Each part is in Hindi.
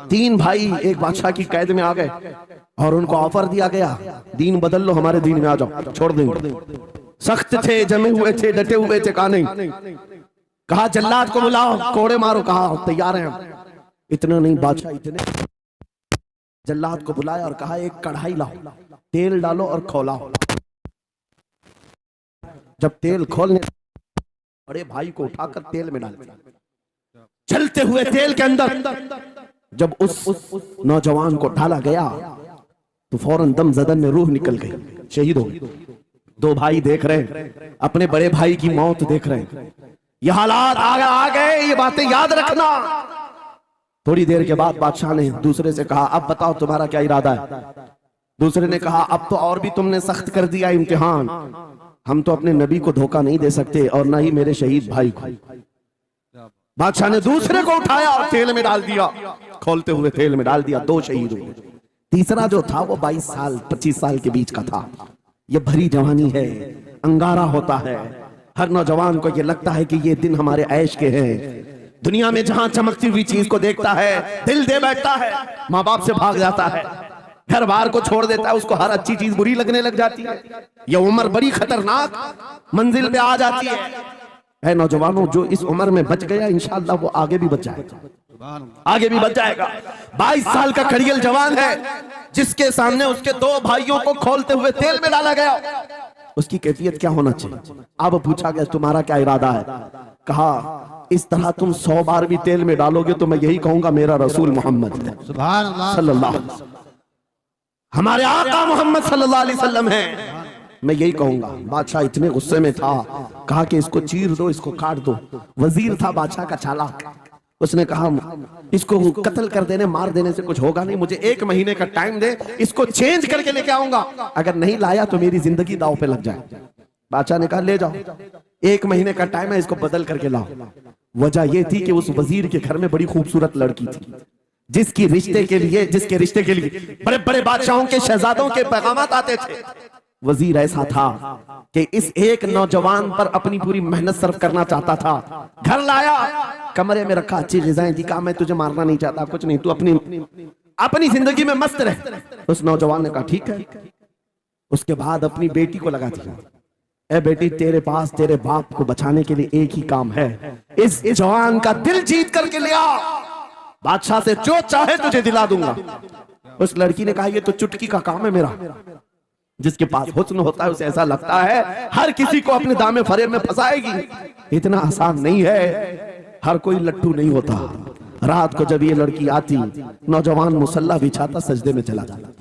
तीन भाई एक बादशाह की कैद में आ गए और उनको ऑफर दिया गया, दीन बदल लो, हमारे दीन में आ जाओ, छोड़ देंगे। सख्त थे, जमे हुए थे, डटे हुए थे, कहा नहीं। कहा जल्लाद को बुलाओ, कोड़े मारो, कहा तैयार हैं हम। इतना नहीं, बादशाह इतने जल्लाद को बुलाया और कहा एक कढ़ाई लाओ, तेल डालो और खौलाओ। जब तेल खोलने, बड़े भाई को उठाकर तेल में डाल, चलते हुए तेल के अंदर जब उस नौजवान को डाला गया तो फौरन दम जदन में रूह निकल गई, शहीद हो गई। दो भाई देख रहे हैं, अपने बड़े भाई की मौत देख रहे हैं। ये हालात आ गए, ये बातें याद रखना। थोड़ी देर के बाद बादशाह ने दूसरे से कहा अब बताओ तुम्हारा क्या इरादा है। दूसरे ने कहा अब तो और भी तुमने सख्त कर दिया इम्तिहान, हम तो अपने नबी को धोखा नहीं दे सकते और ना ही मेरे शहीद भाई को। बादशाह ने दूसरे को उठाया और तेल में डाल दिया, खोलते हुए तेल में डाल दिया, दो शहीद हुए। तीसरा जो था वो 22 साल 25 साल के बीच का था। ये भरी जवानी है, अंगारा होता है, हर नौजवान को ये लगता है कि ये दिन हमारे ऐश के हैं। दुनिया में जहां चमकती हुई चीज को देखता है दिल दे बैठता है, माँ बाप से भाग जाता है, घर बार को छोड़ देता है, उसको हर अच्छी चीज बुरी लगने लग जाती है। यह उम्र बड़ी खतरनाक मंजिल पे आ जाती है नौजवानों, जो इस उम्र में बच गया इंशाअल्लाह वो आगे भी बच जाएगा, आगे भी बच जाएगा। 22 साल का खड़ियल जवान है जिसके सामने उसके दो भाइयों को खोलते हुए तेल में डाला गया, उसकी कैफियत क्या होना चाहिए। अब पूछा गया तुम्हारा क्या इरादा है। कहा इस तरह तुम 100 बार भी तेल में डालोगे तो मैं यही कहूंगा मेरा रसूल मोहम्मद है, सुभान अल्लाह, सल्लल्लाहु अलैहि वसल्लम, हमारे आका मोहम्मद सल्लल्लाहु अलैहि वसल्लम है, मैं यही कहूंगा। बादशाह इतने गुस्से में था, कहा कि इसको चीर दो, इसको काट दो। वजीर था बादशाह का चालाक, उसने कहा इसको कत्ल कर देने मार देने से कुछ होगा नहीं, मुझे 1 महीने का टाइम दे, इसको चेंज करके लेके आऊंगा, अगर नहीं लाया तो मेरी जिंदगी दांव पे लग जाए। बादशाह ने कहा ले जाओ, 1 महीने का टाइम है, इसको बदल करके लाओ। वजह यह थी कि उस वजीर के घर में बड़ी खूबसूरत लड़की थी जिसके रिश्ते के लिए बड़े बड़े बादशाहों के शहजादों के पैगामात आते थे। वजीर ऐसा था कि इस एक नौजवान पर अपनी पूरी मेहनत सर्व करना चाहता था। घर लाया, कमरे में रखा, अच्छी ग़िज़ाएं दी, कहा मैं तुझे मारना नहीं चाहता, कुछ नहीं, तू अपनी जिंदगी में मस्त रह। उस नौजवान ने कहा ठीक है। उसके बाद अपनी बेटी को लगा दिया, ए बेटी तेरे पास तेरे बाप को बचाने के लिए एक ही काम है, इस जवान का दिल जीत करके ले आ, बादशाह से जो चाहे तुझे दिला दूंगा। उस लड़की ने कहा ये तो चुटकी का काम है मेरा। जिसके पास हुस्न होता है उसे ऐसा लगता है हर किसी को अपने दामे फरेब में फंसाएगी। इतना आसान नहीं है, हर कोई लट्टू नहीं होता। रात को जब ये लड़की आती, नौजवान मुसल्ला बिछाता, सजदे में चला जाता,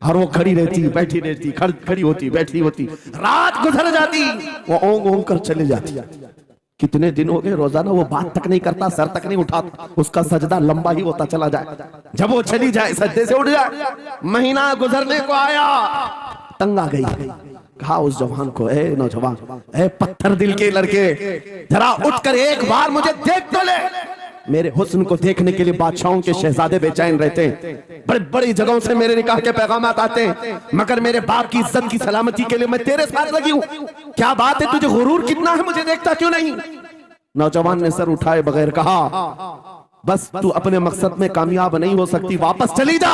और वो खड़ी रहती बैठी रहती, खड़ी होती बैठी होती, रात गुजर जाती, वो ओंग ओंग कर चले जाती। कितने दिन हो गए, रोजाना वो बात तक नहीं करता, सर तक नहीं उठाता, उसका सजदा लंबा ही होता चला जाए। जब वो चली जाए सजदे से उठ जाए। महीना गुजरने को आया, तंग आ गई, कहा उस जवान को, ए नौजवान, ए पत्थर दिल के लड़के, जरा उठकर एक बार मुझे देख तो ले। मेरे हुस्न को देखने के लिए बादशाहों के शहजादे बेचैन रहते हैं, बड़ी बड़ी जगहों से मेरे निकाह के पैगामात आते हैं, मगर मेरे बाप की इज्जत की सलामती के लिए मैं तेरे साथ लगी हूँ। क्या बात है, तुझे गुरूर कितना है, मुझे देखता क्यों नहीं। नौजवान ने सर उठाए बगैर कहा बस तू अपने मकसद में कामयाब नहीं हो सकती, वापस चली जा,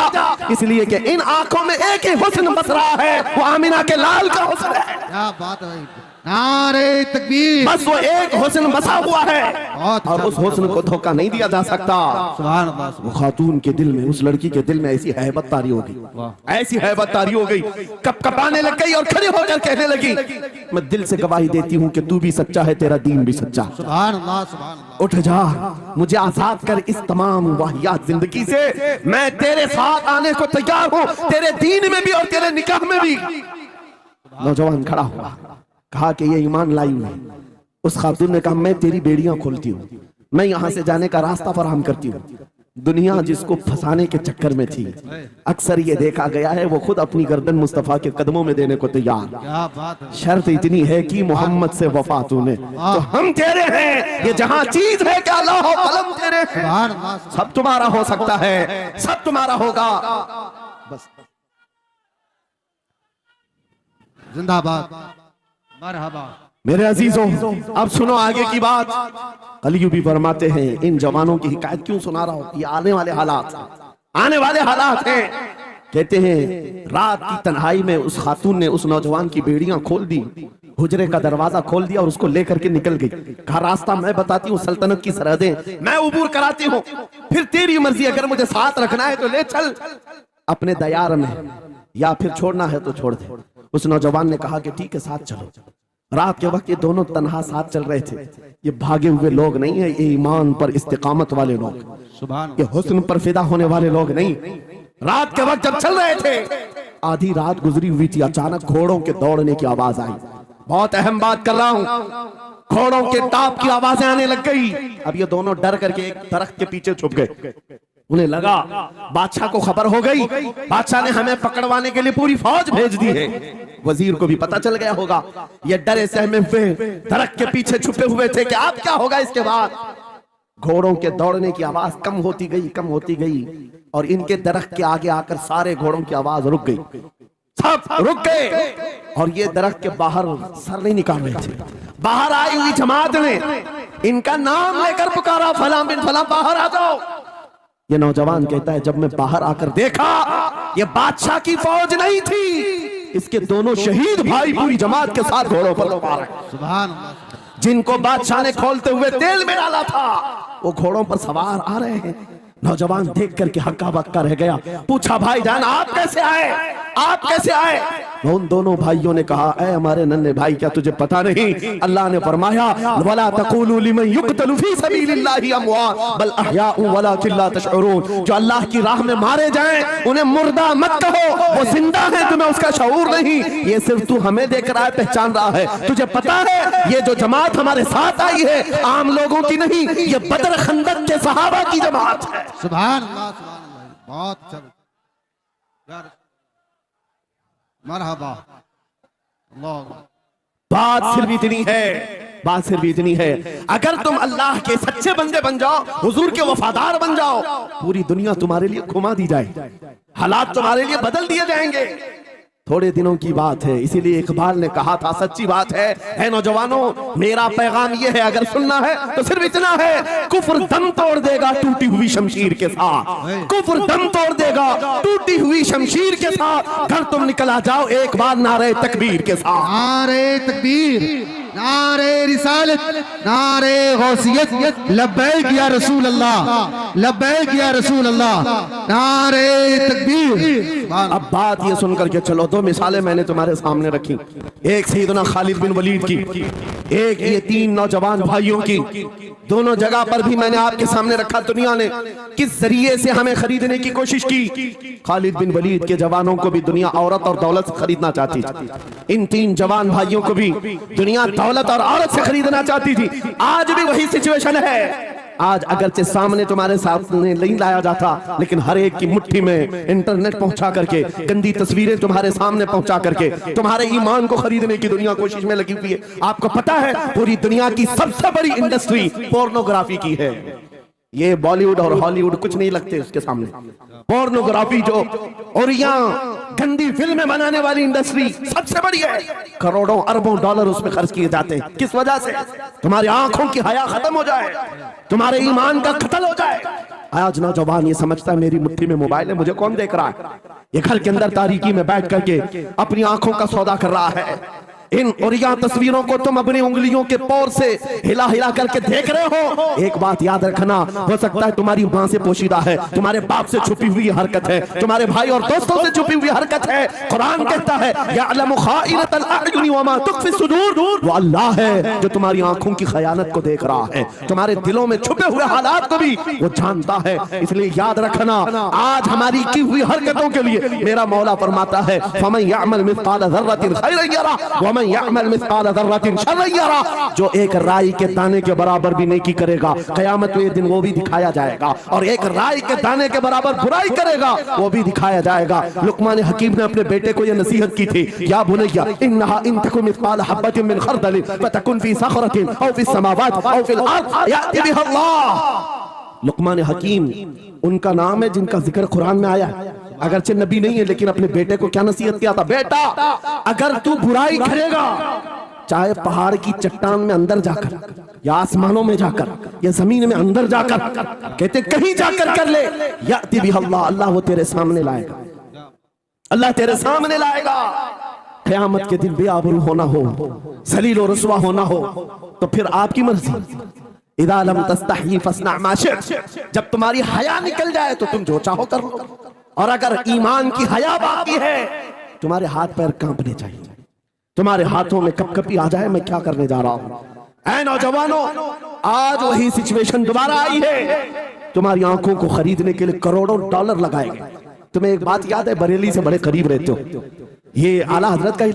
इसलिए कि इन आंखों में एक ही हुस्न बस रहा है, वो आमिना के लाल का हुस्न है। क्या बात है, नारे तकबीर, बस वो एक हुस्न बसा हुआ है और उस हुस्न को धोखा नहीं दिया जा सकता। सुभान अल्लाह। वो खातून के दिल में, उस लड़की के दिल में ऐसी हैबत तारी हो गई, ऐसी हैबत तारी हो गई, कपकपाने लग गई और खड़ी होकर कहने लगी मैं दिल से गवाही देती हूँ कि तू भी सच्चा है, तेरा दीन भी सच्चा। सुभान अल्लाह, सुभान अल्लाह। उठ जा, मुझे आजाद कर इस तमाम वाहियात जिंदगी से, मैं तेरे साथ आने को तैयार हूँ, तेरे दीन में भी और तेरे निकाह में भी। नौजवान खड़ा हुआ, कहा कि ये ईमान लाई हूं। उस खातून ने कहा मैं तेरी बेड़ियां खोलती हूँ, मैं यहाँ से जाने का रास्ता फराहम करती हूँ। दुनिया जिसको फंसाने के चक्कर में थी, अक्सर ये देखा गया है वो खुद अपनी गर्दन मुस्तफा के कदमों में देने को तैयार। शर्त इतनी है कि मोहम्मद से वफा तूने, तो हम तेरे हैं, ये जहां चीज है क्या अल्लाह हो कलम तेरे हैं। सब तुम्हारा हो सकता है, सब तुम्हारा होगा। बस जिंदाबाद, मरहबा। मेरे अजीजों, अब सुनो आगे की बात। कलियू भी फरमाते हैं, इन जवानों की हिकायत क्यों सुना रहा हूं, ये आने वाले हालात, आने वाले हालात हैं। कहते हैं रात की तन्हाई में उस खातून ने उस नौजवान की बेड़ियां खोल दी, हुजरे का दरवाजा खोल दिया और उसको लेकर के निकल गई। कहा रास्ता मैं बताती हूँ, सल्तनत की सरहदें मैं उबूर कराती हूँ, फिर तेरी मर्जी, अगर मुझे साथ रखना है तो ले चल अपने दयार में, या फिर छोड़ना है तो छोड़ दे। उस नौजवान ने कहा कि ठीक है साथ चलो। रात के वक्त ये दोनों तन्हा साथ चल रहे थे। ये भागे हुए लोग नहीं है, ये ईमान पर इस्तिकामत वाले लोग, ये हुस्न पर फिदा होने वाले लोग नहीं। रात के वक्त जब चल रहे थे, आधी रात गुजरी हुई थी, अचानक घोड़ों के दौड़ने की आवाज आई। बहुत अहम बात कर रहा हूं, घोड़ों के टाप की आवाजें आने लग गई। अब ये दोनों डर करके एक दरख्त के पीछे छुप गए। उन्हें लगा बादशाह को खबर हो गई, बादशाह ने हमें पकड़वाने के लिए पूरी फौज भेज दी है। वजीर को भी पता चल गया होगा। ये डरे सहमे हुए दरख्त के पीछे छुपे हुए थे कि अब क्या होगा इसके बाद। घोड़ों के दौड़ने की आवाज कम होती गई, कम होती गई, और इनके दरख्त के आगे आकर सारे घोड़ों की आवाज रुक गई, सब रुक गए। और ये दरख्त के बाहर सर नहीं निकाल रहे थे। बाहर आई हुई जमात ने इनका नाम लेकर पुकारा, फलां बिन फलां बाहर आ जाओ। ये नौजवान कहता है जब मैं बाहर आकर देखा, ये बादशाह की फौज नहीं थी, इसके दोनों शहीद भाई पूरी जमात के साथ घोड़ों पर सवार हैं। सुभान अल्लाह। जिनको बादशाह ने खोलते हुए तेल में डाला था, वो घोड़ों पर सवार आ रहे हैं। नौजवान देख करके हक्का बक्का रह गया। पूछा भाईजान आप कैसे आए, आप कैसे आए? उन दोनों भाइयों ने कहा, ऐ हमारे नन्हे भाई क्या तुझे पता नहीं, अल्लाह ने फरमाया वला तक़ूलू लिमन युक़तलु फ़ी सबीलिल्लाहि अमवात बल अहयाउ वलाकिन ला तशऊरून। जो अल्लाह की राह में मारे जाएं उन्हें मुर्दा मत कहो, वो जिंदा है, तुम्हें उसका शऊर नहीं। ये सिर्फ तू हमें देख रहा है, पहचान रहा है। तुझे पता है ये जो जमात हमारे साथ आई है आम लोगों की नहीं, ये बदर खंदक के सहाबा की जमात है। सुभान अल्लाह, सुभान अल्लाह, बहुत अच्छा, मरहबा। अल्लाह। बात सिर्फ इतनी है, बात सिर्फ इतनी है, अगर तुम अल्लाह के सच्चे बंदे बन जाओ, हुजूर के वफादार बन जाओ, पूरी दुनिया तुम्हारे लिए घुमा दी जाए, हालात तुम्हारे लिए बदल दिए जाएंगे। थोड़े दिनों की बात है, इसीलिए इकबाल ने कहा था, सच्ची बात है नौजवानों, मेरा पैगाम ये है, अगर सुनना है तो सिर्फ इतना है, कुफ्र दम तोड़ देगा टूटी हुई शमशीर के साथ, कुफ्र दम तोड़ देगा टूटी हुई शमशीर के साथ। घर तुम निकल आ जाओ एक बार नारे तकबीर के साथ। नारे तकबीर, नारे रिसालत, नारे गौसियत, लब्बैक या रसूल अल्लाह, लब्बैक या रसूल अल्लाह, नारे तकबीर। अब बात ये सुनकर के चलो, दो मिसालें मैंने तुम्हारे सामने रखी, एक सैयदना खालिद बिन वलीद की, एक ये तीन नौजवान भाइयों की। दोनों जगह पर भी मैंने आपके सामने रखा दुनिया ने किस जरिए से हमें खरीदने की कोशिश की। खालिद बिन वलीद के जवानों को भी दुनिया औरत और दौलत से खरीदना चाहती थी, इन तीन जवान भाइयों को भी दुनिया दौलत और औरत से खरीदना चाहती थी। आज भी वही सिचुएशन है। आज अगरचे सामने तुम्हारे सामने नहीं लाया जाता, लेकिन हर एक की मुट्ठी में इंटरनेट पहुंचा करके, गंदी तस्वीरें तुम्हारे सामने पहुंचा करके तुम्हारे ईमान को खरीदने की दुनिया कोशिश में लगी हुई है। आपको पता है पूरी दुनिया की सबसे बड़ी इंडस्ट्री पोर्नोग्राफी की है। ये बॉलीवुड और हॉलीवुड कुछ नहीं लगते उसके सामने। पोर्नोग्राफी जो और यहाँ गंदी फिल्में बनाने वाली इंडस्ट्री सबसे बड़ी है, करोड़ों अरबों डॉलर उसमें खर्च किए जाते हैं। किस वजह से? तुम्हारी आंखों की हया खत्म हो जाए, तुम्हारे ईमान का कत्ल हो जाए। आज नौजवान ये समझता है मेरी मुट्ठी में मोबाइल है, मुझे कौन देख रहा है। ये घर के अंदर तारीकी में बैठ करके अपनी आंखों का सौदा कर रहा है। इन और यहाँ तस्वीरों को तुम अपनी उंगलियों के पौर से हिला हिला करके देख रहे हो। एक बात याद रखना, हो सकता है तुम्हारी माँ से पोशीदा है, तुम्हारे बाप से छुपी हुई हरकत है, तुम्हारे भाई और दोस्तों से छुपी हुई हरकत है। कुरान कहता है यअलमु खाइनतल अयुनि वमा तुख्फी सुदूर, वो अल्लाह है जो तुम्हारी आंखों की खयानत को देख रहा है, तुम्हारे दिलों में छुपे हुए हालात को भी वो जानता है। इसलिए याद रखना, आज हमारी की हुई हरकतों के लिए मेरा मौला फरमाता है फमन यअमल मिस्काल ज़र्रतिन खैरन यरा वमन यअमल मिस्काल ज़र्रतिन शर्रन यरा। जो एक राई के दाने के बराबर भी नेकी करेगा, कयामत के दिन वो भी दिखाया जाएगा, और एक राई के दाने के बराबर बुराई करेगा वो भी दिखाया जाएगा। लुकमान हकीम ने अपने बेटे को यह नसीहत की थी, या बुनय्या इन्नहा इन तकुन मिस्काल हब्बतिन मिन खरदल फतकुन फी सखरतिन औ फी समावात औ फिल अर्द याति बिहा अल्लाह। लुकमान हकीम उनका नाम है जिनका जिक्र कुरान में आया है, अगरचे नबी नहीं है, लेकिन अपने बेटे को क्या नसीहत किया था, बेटा अगर तू बुराई करेगा चाहे पहाड़ की चट्टान में अंदर जाकर या आसमानों में जाकर या जमीन में अंदर जाकर, कहते कहीं जाकर कर ले, याती भी अल्लाह, अल्लाह वो तेरे सामने लाएगा, अल्लाह तेरे सामने लाएगा। क़यामत के दिन बेआबरू होना हो, जलील और रुसवा होना हो, तो फिर आपकी मर्जी। इदा लम तस्तही फस्ना मा शि'त, जब तुम्हारी हया निकल जाए तो तुम जो चाहो कर लो, और अगर ईमान की हया बाकी है तुम्हारे हाथ पैर कांपने चाहिए, तुम्हारे हाथों में कपकपी आ जाए मैं क्या करने जा रहा हूं। ऐ नौजवानों, आज वही सिचुएशन दोबारा आई है, तुम्हारी आंखों को खरीदने के लिए करोड़ों डॉलर लगाए गए। तुम्हें एक बात याद है, बरेली से बड़े करीब रहते हो, ये आला हजरत का